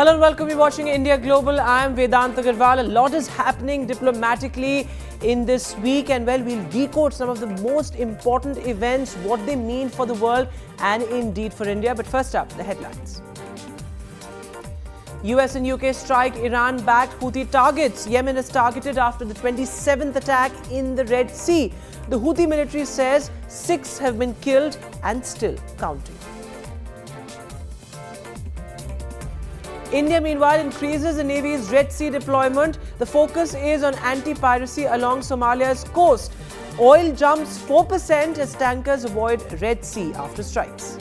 Hello and welcome. You're watching India Global. I am Vedant Agarwal. A lot is happening diplomatically in this week, and well, we'll decode some of the most important events, what they mean for the world and indeed for India. But first up, the headlines. US and UK strike Iran-backed Houthi targets. Yemen is targeted after the 27th attack in the Red Sea. The Houthi military says 6 have been killed and still counting. India, meanwhile, increases the Navy's Red Sea deployment. The focus is on anti-piracy along Somalia's coast. Oil jumps 4% as tankers avoid Red Sea after strikes.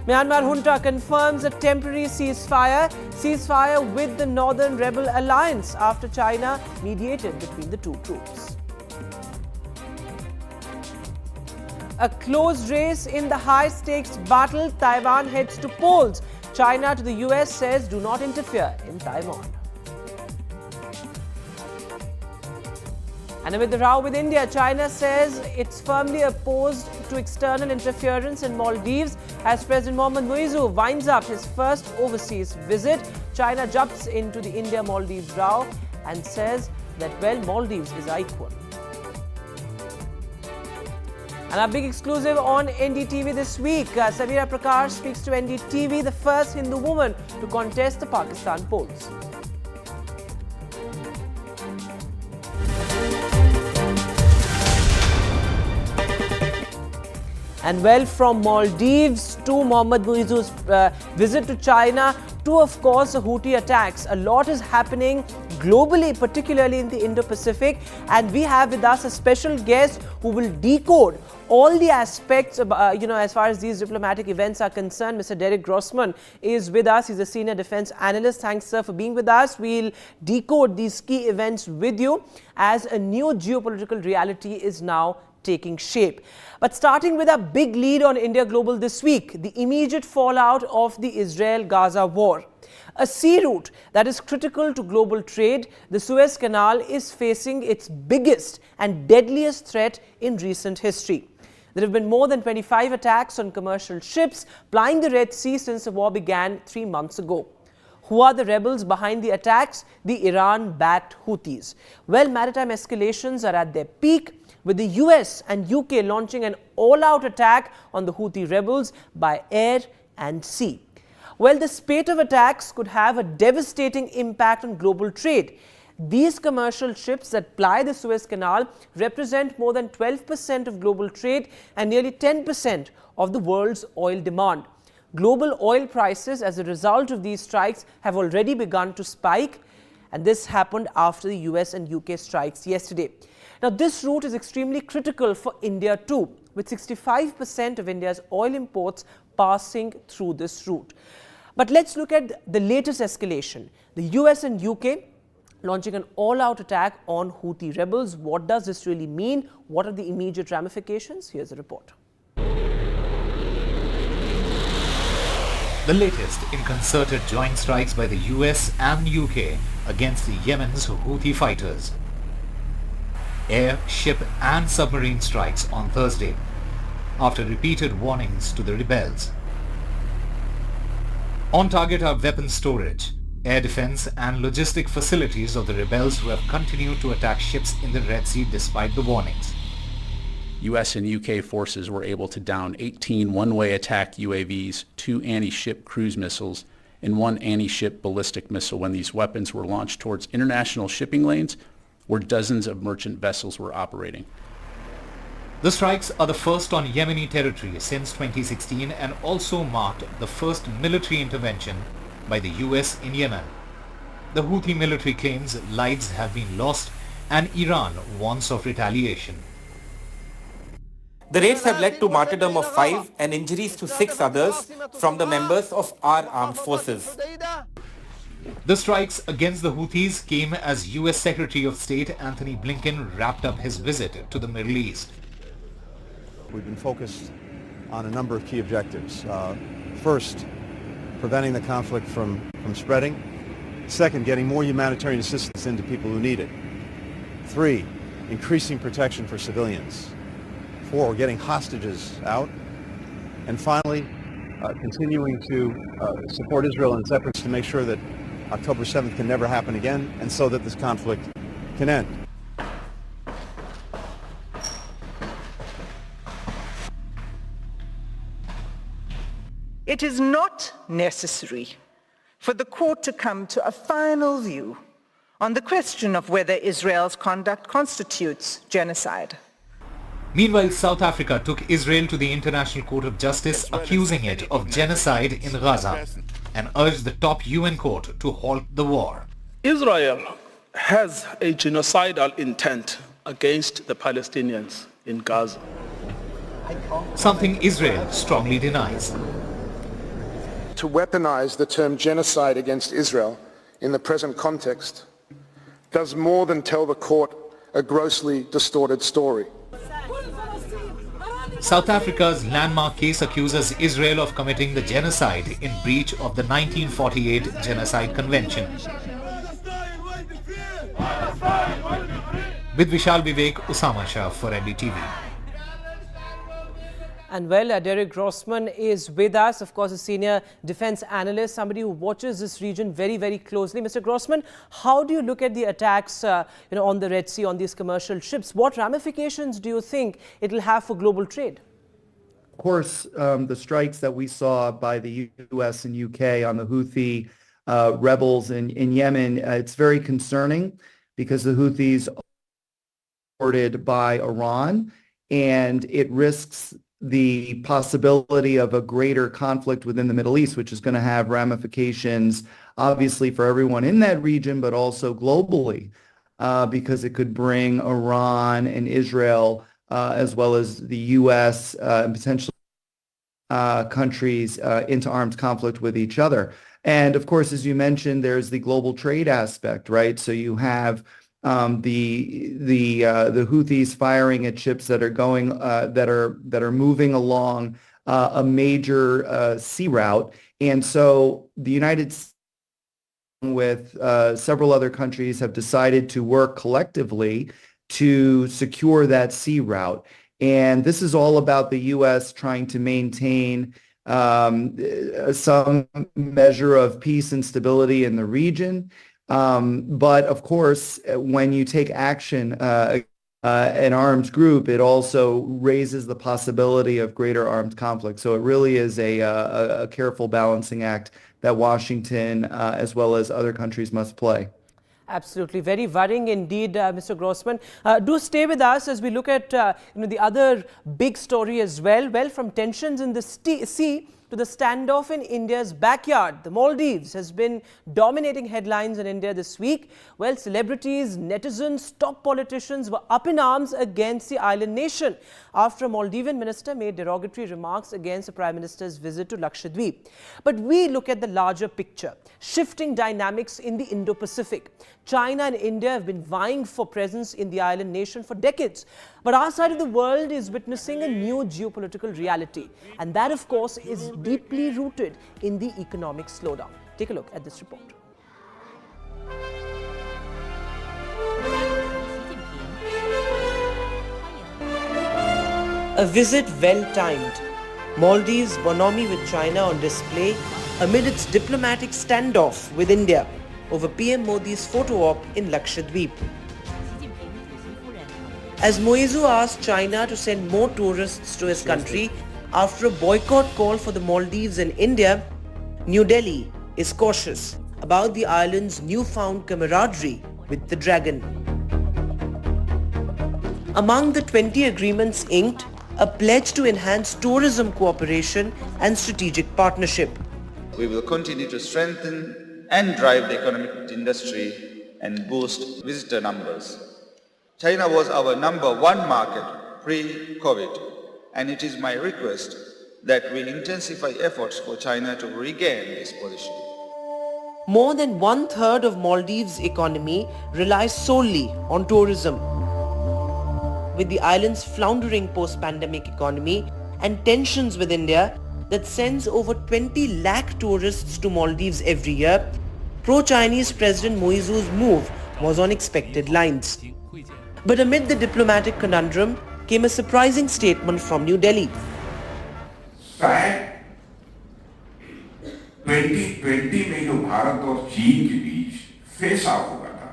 Myanmar junta confirms a temporary ceasefire with the Northern Rebel Alliance after China mediated between the two groups. A close race in the high-stakes battle. Taiwan heads to polls. China to the US says do not interfere in Taiwan. And amid the row with India, China says it's firmly opposed to external interference in Maldives as President Muizzu winds up his first overseas visit. China jumps into the India-Maldives row and says that, well, Maldives is equal. And our big exclusive on NDTV this week, Sameera Prakash speaks to NDTV, the first Hindu woman to contest the Pakistan polls. And well, from Maldives to Mohammad Muizzu's visit to China to, of course, the Houthi attacks. A lot is happening globally, particularly in the Indo-Pacific. And we have with us a special guest who will decode all the aspects, as far as these diplomatic events are concerned. Mr. Derek Grossman is with us. He's a senior defense analyst. Thanks, sir, for being with us. We'll decode these key events with you as a new geopolitical reality is now taking shape. But starting with a big lead on India Global this week, the immediate fallout of the Israel-Gaza war. A sea route that is critical to global trade, the Suez Canal is facing its biggest and deadliest threat in recent history. There have been more than 25 attacks on commercial ships plying the Red Sea since the war began 3 months ago. Who are the rebels behind the attacks? The Iran-backed Houthis. Well, maritime escalations are at their peak, with the US and UK launching an all-out attack on the Houthi rebels by air and sea. Well, the spate of attacks could have a devastating impact on global trade. These commercial ships that ply the Suez Canal represent more than 12% of global trade and nearly 10% of the world's oil demand. Global oil prices as a result of these strikes have already begun to spike, and this happened after the US and UK strikes yesterday. Now, this route is extremely critical for India too, with 65% of India's oil imports passing through this route. But let's look at the latest escalation. The US and UK launching an all-out attack on Houthi rebels. What does this really mean? What are the immediate ramifications? Here's a report. The latest in concerted joint strikes by the US and UK against the Yemen's Houthi fighters. Air, ship and submarine strikes on Thursday after repeated warnings to the rebels. On target are weapons storage, air defense and logistic facilities of the rebels who have continued to attack ships in the Red Sea despite the warnings. US and UK forces were able to down 18 one-way attack UAVs, 2 anti-ship cruise missiles, and 1 anti-ship ballistic missile when these weapons were launched towards international shipping lanes where dozens of merchant vessels were operating. The strikes are the first on Yemeni territory since 2016 and also marked the first military intervention by the US in Yemen. The Houthi military claims lives have been lost and Iran warns of retaliation. The raids have led to martyrdom of 5 and injuries to 6 others from the members of our armed forces. The strikes against the Houthis came as US Secretary of State Anthony Blinken wrapped up his visit to the Middle East. We've been focused on a number of key objectives. First, preventing the conflict from spreading. Second, getting more humanitarian assistance into people who need it. 3, increasing protection for civilians. 4, getting hostages out. And finally, continuing to support Israel in its efforts to make sure that October 7th can never happen again, and so that this conflict can end. It is not necessary for the court to come to a final view on the question of whether Israel's conduct constitutes genocide. Meanwhile, South Africa took Israel to the International Court of Justice, accusing it of genocide in Gaza, and urged the top UN court to halt the war. Israel has a genocidal intent against the Palestinians in Gaza. Something Israel strongly denies. To weaponize the term genocide against Israel in the present context does more than tell the court a grossly distorted story. South Africa's landmark case accuses Israel of committing the genocide in breach of the 1948 Genocide Convention. With Vishal Vivek, Usama Shah for NDTV. And well, Derek Grossman is with us, of course, a senior defense analyst, somebody who watches this region very, very closely. Mr. Grossman, how do you look at the attacks on the Red Sea, on these commercial ships? What ramifications do you think it will have for global trade? Of course, the strikes that we saw by the U.S. and U.K. on the Houthi rebels in Yemen, it's very concerning because the Houthis are supported by Iran, and it risks the possibility of a greater conflict within the Middle East, which is going to have ramifications, obviously, for everyone in that region, but also globally, because it could bring Iran and Israel, as well as the U.S. And potentially countries into armed conflict with each other. And of course, as you mentioned, there's the global trade aspect, right? So you have the Houthis firing at ships that are going that are moving along a major sea route, and so the United States, with several other countries, have decided to work collectively to secure that sea route. And this is all about the U.S. trying to maintain some measure of peace and stability in the region. But of course, when you take action, an armed group, it also raises the possibility of greater armed conflict. So it really is a careful balancing act that Washington, as well as other countries, must play. Absolutely. Very worrying indeed, Mr. Grossman. Do stay with us as we look at the other big story as well. Well, from tensions in the sea to the standoff in India's backyard. The Maldives has been dominating headlines in India this week. Well, celebrities, netizens, top politicians were up in arms against the island nation after a Maldivian minister made derogatory remarks against the Prime Minister's visit to Lakshadweep. But we look at the larger picture, shifting dynamics in the Indo-Pacific. China and India have been vying for presence in the island nation for decades. But our side of the world is witnessing a new geopolitical reality. And that, of course, is deeply rooted in the economic slowdown. Take a look at this report. A visit well-timed. Maldives' bonhomie with China on display amid its diplomatic standoff with India over PM Modi's photo op in Lakshadweep. As Muizzu asked China to send more tourists to his country after a boycott call for the Maldives and India, New Delhi is cautious about the island's newfound camaraderie with the dragon. Among the 20 agreements inked, a pledge to enhance tourism cooperation and strategic partnership. We will continue to strengthen and drive the economic industry and boost visitor numbers. China was our #1 market pre-COVID, and it is my request that we intensify efforts for China to regain this position. More than 1/3 of Maldives' economy relies solely on tourism. With the island's floundering post-pandemic economy and tensions with India that sends over 20 lakh tourists to Maldives every year, pro-Chinese President Muizzu's move was on expected lines. But amid the diplomatic conundrum came a surprising statement from New Delhi. 2020 में जो भारत और चीन के बीच face of हुआ था,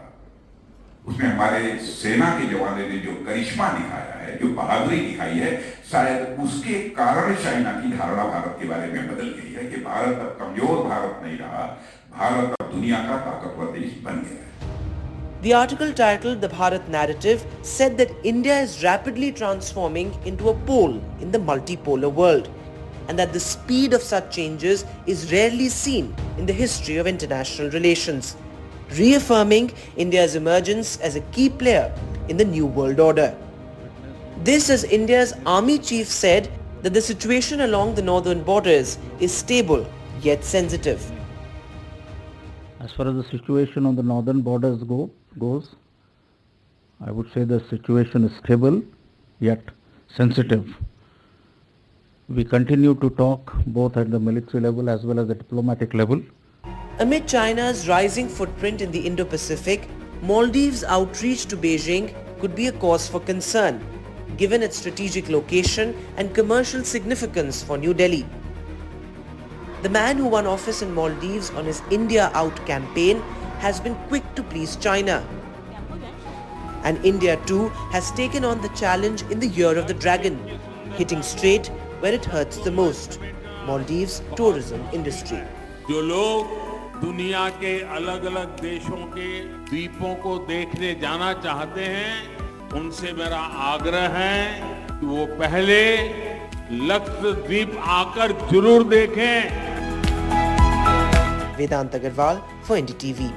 उसमें हमारे सेना के जवानों ने जो करिश्मा दिखाया है, जो बहादुरी दिखाई है, शायद उसके कारण चाइना की धारणा भारत के बारे में बदल गई है कि भारत अब कमजोर भारत नहीं रहा, भारत अब दुनिया का ताकतवर देश बन गया है. The article titled The Bharat Narrative said that India is rapidly transforming into a pole in the multipolar world, and that the speed of such changes is rarely seen in the history of international relations, reaffirming India's emergence as a key player in the new world order. This as India's army chief said that the situation along the northern borders is stable yet sensitive. As far as the situation on the northern borders goes, I would say the situation is stable yet sensitive. We continue to talk both at the military level as well as the diplomatic level. Amid China's rising footprint in the Indo-Pacific, Maldives' outreach to Beijing could be a cause for concern, given its strategic location and commercial significance for New Delhi. The man who won office in Maldives on his India Out campaign has been quick to please China. And India too has taken on the challenge in the Year of the Dragon, hitting straight where it hurts the most, Maldives' tourism industry. जो लोग दुनिया के अलग-अलग देशों के द्वीपों को देखने जाना चाहते हैं, उनसे मेरा आग्रह है कि वो पहले लक्षद्वीप आकर जरूर देखें. Vedant Agarwal for NDTV.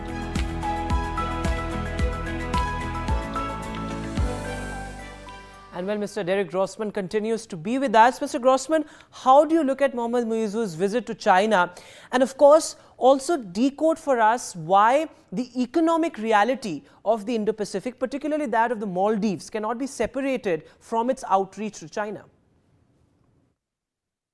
And when Mr. Derek Grossman continues to be with us, Mr. Grossman, how do you look at Mohammad Muizzu's visit to China? And of course, also decode for us why the economic reality of the Indo-Pacific, particularly that of the Maldives, cannot be separated from its outreach to China.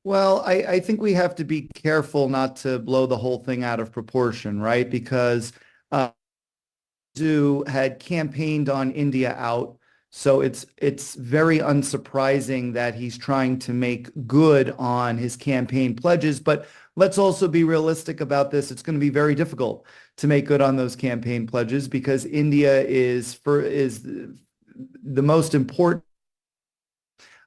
Well, I think we have to be careful not to blow the whole thing out of proportion, right? Because Muizzu had campaigned on India Out. So it's very unsurprising that he's trying to make good on his campaign pledges. But let's also be realistic about this. It's going to be very difficult to make good on those campaign pledges because India is the most important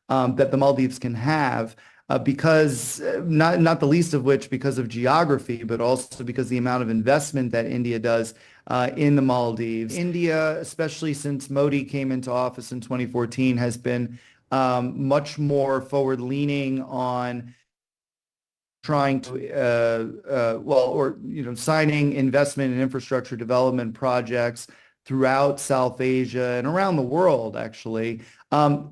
that the Maldives can have. Because not the least of which because of geography, but also because the amount of investment that India does in the Maldives. India, especially since Modi came into office in 2014, has been much more forward-leaning on trying to, signing investment and infrastructure development projects throughout South Asia and around the world, actually.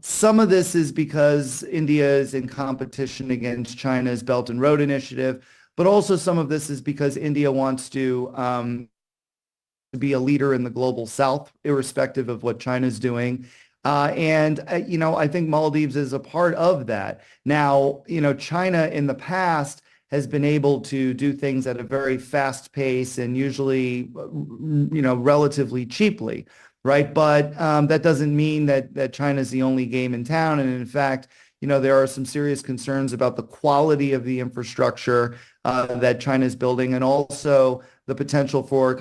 Some of this is because India is in competition against China's Belt and Road Initiative, but also some of this is because India wants to be a leader in the global South, irrespective of what China's doing. I think Maldives is a part of that. Now, China in the past has been able to do things at a very fast pace and usually, relatively cheaply, right? But that doesn't mean that China's the only game in town. And in fact, there are some serious concerns about the quality of the infrastructure that China is building, and also the potential for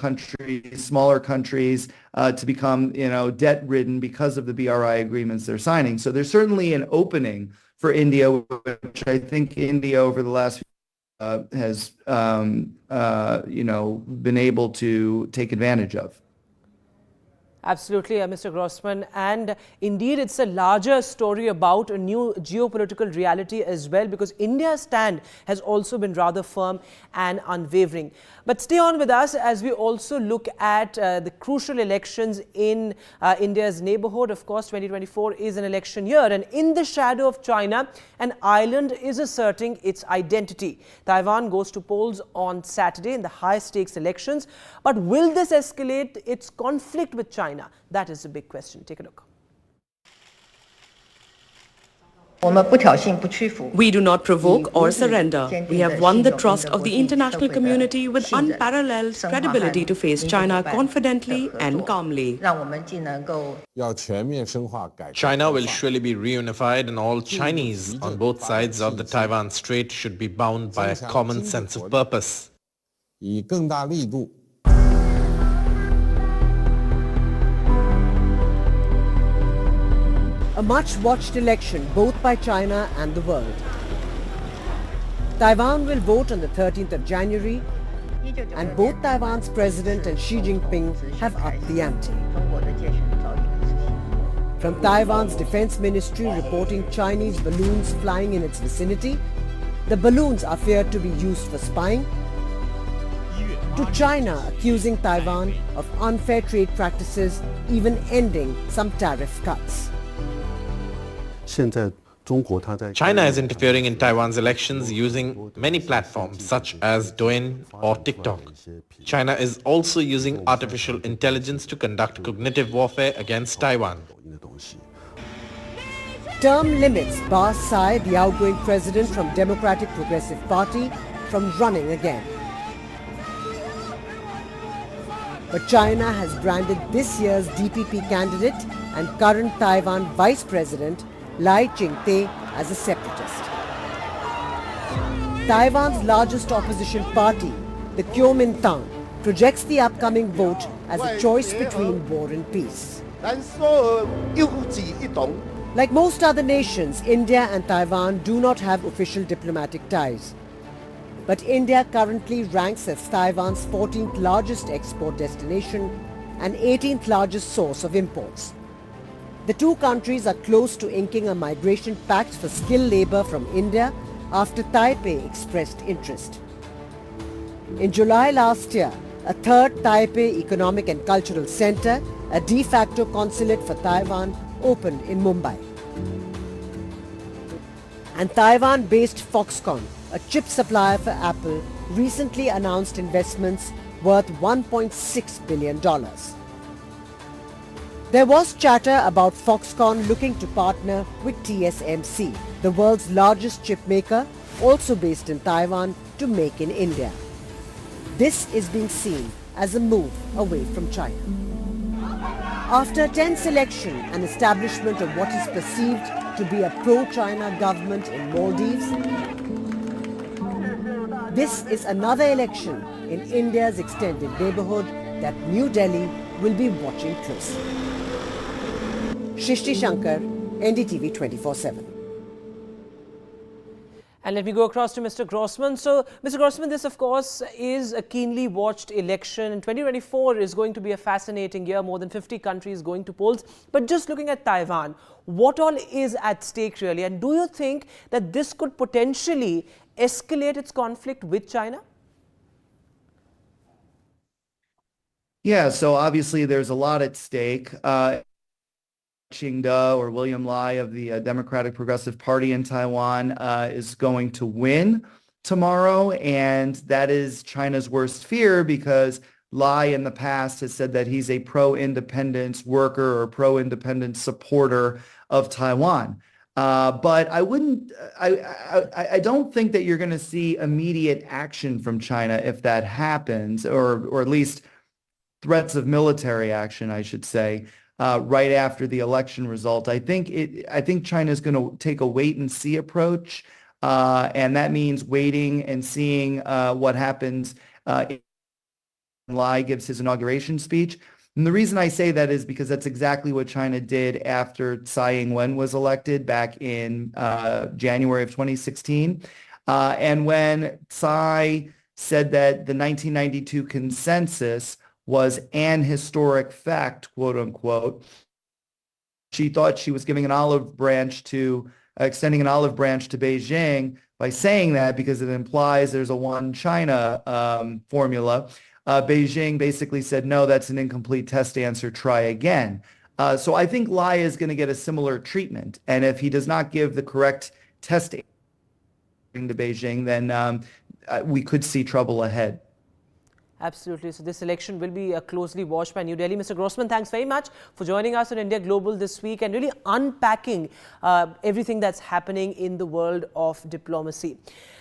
smaller countries, to become, debt-ridden because of the BRI agreements they're signing. So there's certainly an opening for India, which I think India over the last few has, been able to take advantage of. Absolutely, Mr. Grossman. And indeed, it's a larger story about a new geopolitical reality as well, because India's stand has also been rather firm and unwavering. But stay on with us as we also look at the crucial elections in India's neighborhood. Of course, 2024 is an election year, and in the shadow of China, an island is asserting its identity. Taiwan goes to polls on Saturday in the high-stakes elections. But will this escalate its conflict with China? That is the big question. Take a look. We do not provoke or surrender. We have won the trust of the international community with unparalleled credibility to face China confidently and calmly. China will surely be reunified, and all Chinese on both sides of the Taiwan Strait should be bound by a common sense of purpose. 以更大力度。A much-watched election both by China and the world. Taiwan will vote on the 13th of January, and both Taiwan's president and Xi Jinping have upped the ante. From Taiwan's defense ministry reporting Chinese balloons flying in its vicinity, the balloons are feared to be used for spying, to China accusing Taiwan of unfair trade practices, even ending some tariff cuts. China is interfering in Taiwan's elections using many platforms such as Douyin or TikTok. China is also using artificial intelligence to conduct cognitive warfare against Taiwan. Term limits bar Tsai, the outgoing president from Democratic Progressive Party, from running again. But China has branded this year's DPP candidate and current Taiwan vice president Lai Ching-te as a separatist. Taiwan's largest opposition party, the Kuomintang, projects the upcoming vote as a choice between war and peace. Like most other nations, India and Taiwan do not have official diplomatic ties. But India currently ranks as Taiwan's 14th largest export destination and 18th largest source of imports. The two countries are close to inking a migration pact for skilled labor from India after Taipei expressed interest. In July last year, a third Taipei Economic and Cultural Center, a de facto consulate for Taiwan, opened in Mumbai. And Taiwan-based Foxconn, a chip supplier for Apple, recently announced investments worth $1.6 billion. There was chatter about Foxconn looking to partner with TSMC, the world's largest chip maker, also based in Taiwan, to make in India. This is being seen as a move away from China. After a tense election and establishment of what is perceived to be a pro-China government in Maldives, this is another election in India's extended neighborhood that New Delhi will be watching closely. Shrishti Shankar, NDTV 24/7. And let me go across to Mr. Grossman. So, Mr. Grossman, this of course is a keenly watched election. And 2024 is going to be a fascinating year, more than 50 countries going to polls. But just looking at Taiwan, what all is at stake really? And do you think that this could potentially escalate its conflict with China? Yeah, so obviously there's a lot at stake. Ching-te or William Lai of the Democratic Progressive Party in Taiwan is going to win tomorrow, and that is China's worst fear because Lai in the past has said that he's a pro-independence worker or pro-independence supporter of Taiwan. But I don't think that you're going to see immediate action from China if that happens, or at least threats of military action, I should say. Right after the election result. I think China is going to take a wait and see approach, and that means waiting and seeing what happens. Lai gives his inauguration speech. And the reason I say that is because that's exactly what China did after Tsai Ing-wen was elected back in January of 2016. And when Tsai said that the 1992 consensus was an historic fact, quote unquote, she thought she was giving an olive branch to, extending an olive branch to Beijing by saying that because it implies there's a one China formula. Beijing basically said, no, that's an incomplete test answer, try again. So I think Lai is going to get a similar treatment. And if he does not give the correct test answer to Beijing, then we could see trouble ahead. Absolutely. So this election will be closely watched by New Delhi. Mr. Grossman, thanks very much for joining us on India Global this week and really unpacking everything that's happening in the world of diplomacy.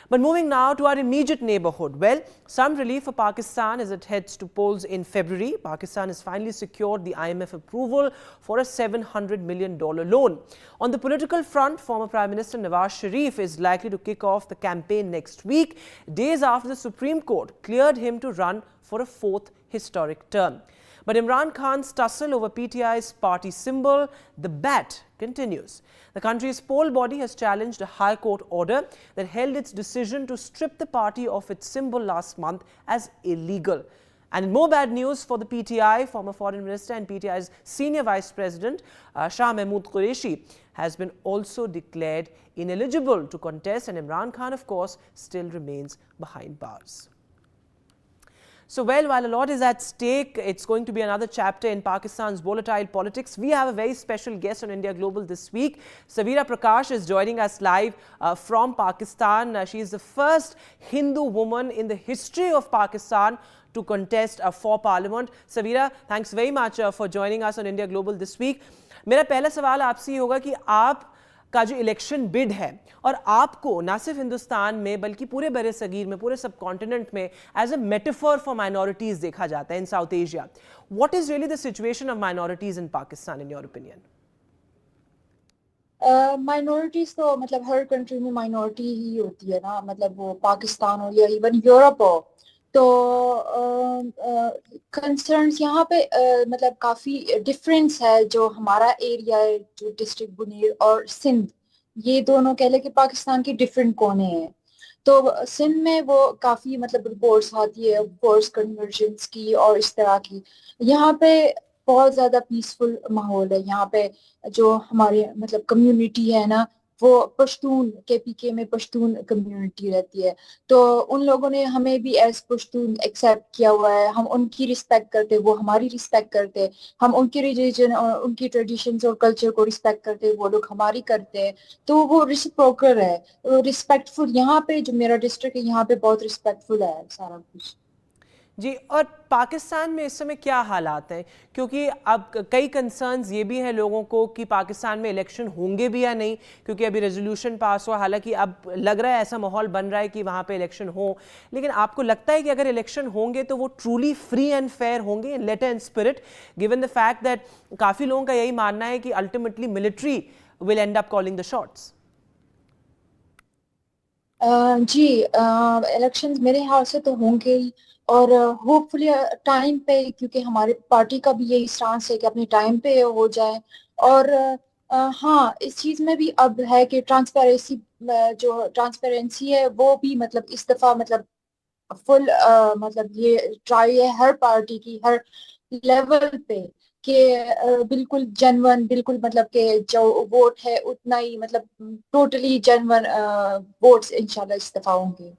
But moving now to our immediate neighborhood. Well, some relief for Pakistan as it heads to polls in February. Pakistan has finally secured the IMF approval for a $700 million loan. On the political front, former Prime Minister Nawaz Sharif is likely to kick off the campaign next week, days after the Supreme Court cleared him to run for a fourth historic term. But Imran Khan's tussle over PTI's party symbol, the bat, continues. The country's poll body has challenged a High Court order that held its decision to strip the party of its symbol last month as illegal. And in more bad news for the PTI, former Foreign Minister and PTI's Senior Vice President Shah Mahmood Qureshi has been also declared ineligible to contest, and Imran Khan, of course, still remains behind bars. So, well, while a lot is at stake, it's going to be another chapter in Pakistan's volatile politics. We have a very special guest on India Global this week. Saveera Prakash is joining us live from Pakistan. She is the first Hindu woman in the history of Pakistan to contest for Parliament. Saveera, thanks very much for joining us on India Global this week. मेरा पहला सवाल आपसे ये होगा कि आप का जो इलेक्शन बिड है और आपको ना सिर्फ हिंदुस्तान में बल्कि पूरे बड़े सगीर में, पूरे सब कॉन्टिनेंट में as a metaphor for minorities देखा जाता है in South Asia. What is really the situation of minorities in Pakistan in your opinion? Minorities तो मतलब हर कंट्री में माइनॉरिटी ही होती है ना, मतलब वो पाकिस्तान हो या इवन यूरोप हो. तो कंसर्न्स यहाँ पे मतलब काफ़ी डिफरेंस है. जो हमारा एरिया है, जो डिस्ट्रिक्ट बुनीर और सिंध, ये दोनों कह ले कि पाकिस्तान के डिफरेंट कोने हैं. तो सिंध में वो काफ़ी मतलब रिपोर्ट्स आती है फोर्स कन्वर्जेंस की और इस तरह की. यहाँ पे बहुत ज़्यादा पीसफुल माहौल है. यहाँ पे जो हमारे मतलब कम्युनिटी है ना, वो पश्तून KPK में पश्तून कम्युनिटी रहती है. तो उन लोगों ने हमें भी एज पश्तून एक्सेप्ट किया हुआ है. हम उनकी रिस्पेक्ट करते, वो हमारी रिस्पेक्ट करते. हम उनकी रिलीजन और उनकी ट्रेडिशंस और कल्चर को रिस्पेक्ट करते, वो लोग हमारी करते हैं. तो वो रिसिप्रोकल है, रिस्पेक्टफुल. यहाँ पे जो मेरा डिस्ट्रिक्ट है, यहाँ पे बहुत रिस्पेक्टफुल है सारा कुछ जी. और पाकिस्तान में इस समय क्या हालात हैं? क्योंकि अब कई कंसर्न्स ये भी हैं लोगों को कि पाकिस्तान में इलेक्शन होंगे भी या नहीं, क्योंकि अभी रेजोल्यूशन पास हुआ. हालांकि अब लग रहा है ऐसा माहौल बन रहा है कि वहाँ पे इलेक्शन हो. लेकिन आपको लगता है कि अगर इलेक्शन होंगे तो वो ट्रूली फ्री एंड फेयर होंगे in letter and spirit, given the fact that काफ़ी लोगों का यही मानना है कि ultimately military will end up calling the shots? जी, इलेक्शंस मेरे ख्याल से तो होंगे ही, और होपफुली टाइम पे, क्योंकि हमारे पार्टी का भी यही स्टांस है कि अपने टाइम पे हो जाए. और हाँ, इस चीज़ में भी अब है कि ट्रांसपेरेंसी है वो भी मतलब इस दफ़ा मतलब फुल मतलब ये ट्राई है हर पार्टी की हर लेवल पे कि बिल्कुल जेन्युइन, बिल्कुल मतलब कि जो वोट है उतना ही मतलब टोटली जेन्युइन वोट्स इंशाल्लाह इस दफ़ा होंगे.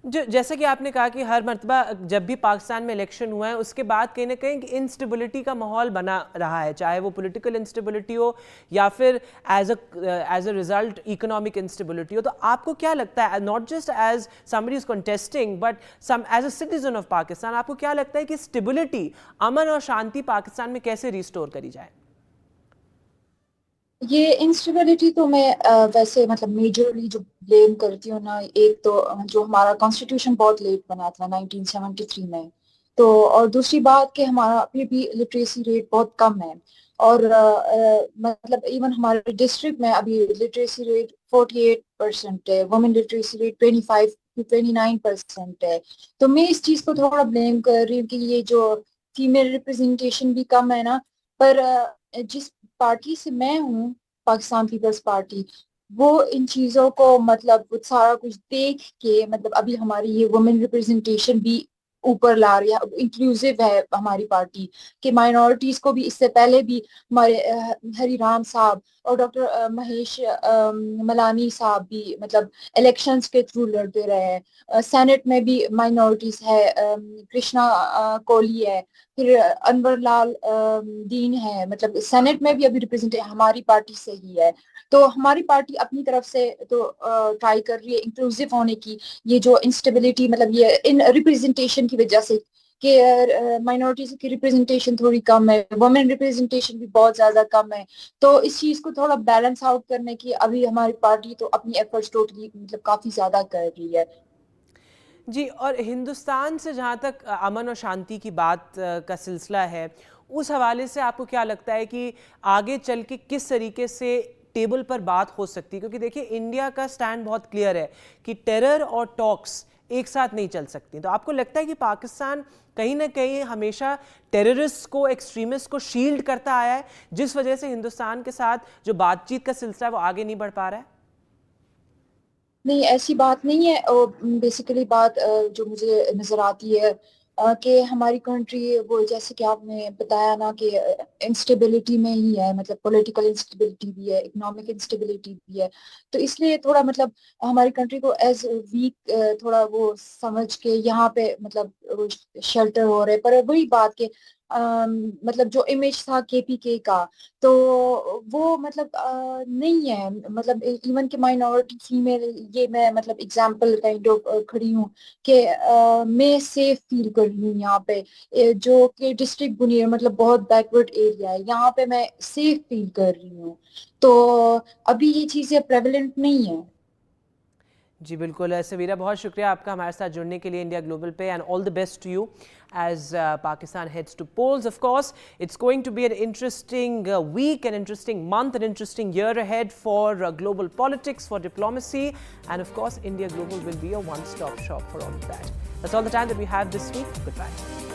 जैसे कि आपने कहा कि हर मर्तबा जब भी पाकिस्तान में इलेक्शन हुआ है उसके बाद कहीं ना कहीं इंस्टेबिलिटी का माहौल बना रहा है, चाहे वो पॉलिटिकल इंस्टेबिलिटी हो या फिर as a result economic instability हो. तो आपको क्या लगता है, not just as somebody is contesting but as a citizen of Pakistan, आपको क्या लगता है कि स्टेबिलिटी, अमन और शांति पाकिस्तान में कैसे रिस्टोर करी जाए? ये इंस्टेबिलिटी तो मैं वैसे मतलब मेजरली जो ब्लेम करती हूँ ना, एक तो जो हमारा कॉन्स्टिट्यूशन बहुत लेट बना था 1973 में, तो और दूसरी बात कि हमारा अभी भी लिटरेसी रेट बहुत कम है. और मतलब इवन हमारे डिस्ट्रिक्ट में अभी लिटरेसी रेट 48% है, वुमेन लिटरेसी रेट 25 to 29% है. तो मैं इस चीज़ को थोड़ा ब्लेम कर रही हूँ कि ये जो फीमेल रिप्रेजेंटेशन भी कम है ना. पर जिस पार्टी से मैं हूँ, पाकिस्तान पीपल्स पार्टी, वो इन चीज़ों को मतलब वो सारा कुछ देख के मतलब अभी हमारी ये वुमेन रिप्रेजेंटेशन भी ऊपर ला रही है. इंक्लूसिव है हमारी पार्टी कि माइनॉरिटीज़ को भी, इससे पहले भी हमारे हरी राम साहब اور ڈاکٹر مہیش ملانی صاحب بھی مطلب الیکشنز کے تھرو لڑتے رہے ہیں. سینٹ میں بھی مائنورٹیز ہے, کرشنا کوہلی ہے, پھر انور لال دین ہے, مطلب سینٹ میں بھی ابھی ریپرزینٹ ہماری پارٹی سے ہی ہے. تو ہماری پارٹی اپنی طرف سے تو ٹرائی کر رہی ہے انکلوسیو ہونے کی. یہ جو انسٹیبلٹی مطلب یہ ان ریپرزنٹیشن کی وجہ سے کہ مائنورٹیز کی ریپرزنٹیشن تھوڑی کم ہے, وومن ریپرزنٹیشن بھی بہت زیادہ کم ہے, تو اس چیز کو تھوڑا بیلنس آؤٹ کرنے کی ابھی ہماری پارٹی تو اپنی ایفرٹس ٹوٹلی مطلب کافی زیادہ کر رہی ہے. جی, اور ہندوستان سے جہاں تک امن اور شانتی کی بات کا سلسلہ ہے, اس حوالے سے آپ کو کیا لگتا ہے کہ آگے چل کے کس طریقے سے ٹیبل پر بات ہو سکتی ہے؟ کیونکہ دیکھیں انڈیا کا سٹینڈ بہت کلیئر ہے کہ ٹیرر اور ٹاکس ایک ساتھ نہیں چل سکتی. تو آپ کو لگتا ہے کہ پاکستان کہیں نہ کہیں ہمیشہ ٹیررسٹ کو, ایکسٹریمسٹ کو شیلڈ کرتا آیا ہے, جس وجہ سے ہندوستان کے ساتھ جو بات چیت کا سلسلہ ہے وہ آگے نہیں بڑھ پا رہا ہے؟ نہیں, ایسی بات نہیں ہے. بیسیکلی بات جو مجھے نظر آتی ہے کہ ہماری کنٹری وہ جیسے کہ آپ نے بتایا نا کہ انسٹیبلٹی میں ہی ہے, مطلب پولیٹیکل انسٹیبلٹی بھی ہے, اکنامک انسٹیبلٹی بھی ہے. تو اس لیے تھوڑا مطلب ہماری کنٹری کو ایز ویک تھوڑا وہ سمجھ کے یہاں پہ مطلب شیلٹر ہو رہے. پر وہی بات کہ مطلب جو امیج تھا کے پی کے کا تو وہ مطلب نہیں ہے. مطلب ایون کہ مائنورٹی فیمیل, یہ میں مطلب اگزامپل کائنڈ آف کھڑی ہوں کہ میں سیف فیل کر رہی ہوں یہاں پہ, جو کہ ڈسٹرکٹ بنیر مطلب بہت بیکورڈ ایریا ہے, یہاں پہ میں سیف فیل کر رہی ہوں. تو ابھی یہ چیزیں پریولنٹ نہیں ہیں. جی بالکل سویرا, بہت شکریہ آپ کا ہمارے ساتھ جڑنے کے لیے انڈیا گلوبل پہ, and all the best to you as Pakistan heads to polls. Of course, it's going to be an interesting week, an interesting month, an interesting year ahead for global politics, for diplomacy, and of course, India Global will be a one-stop shop for all of that. That's all the time that we have this week. Goodbye.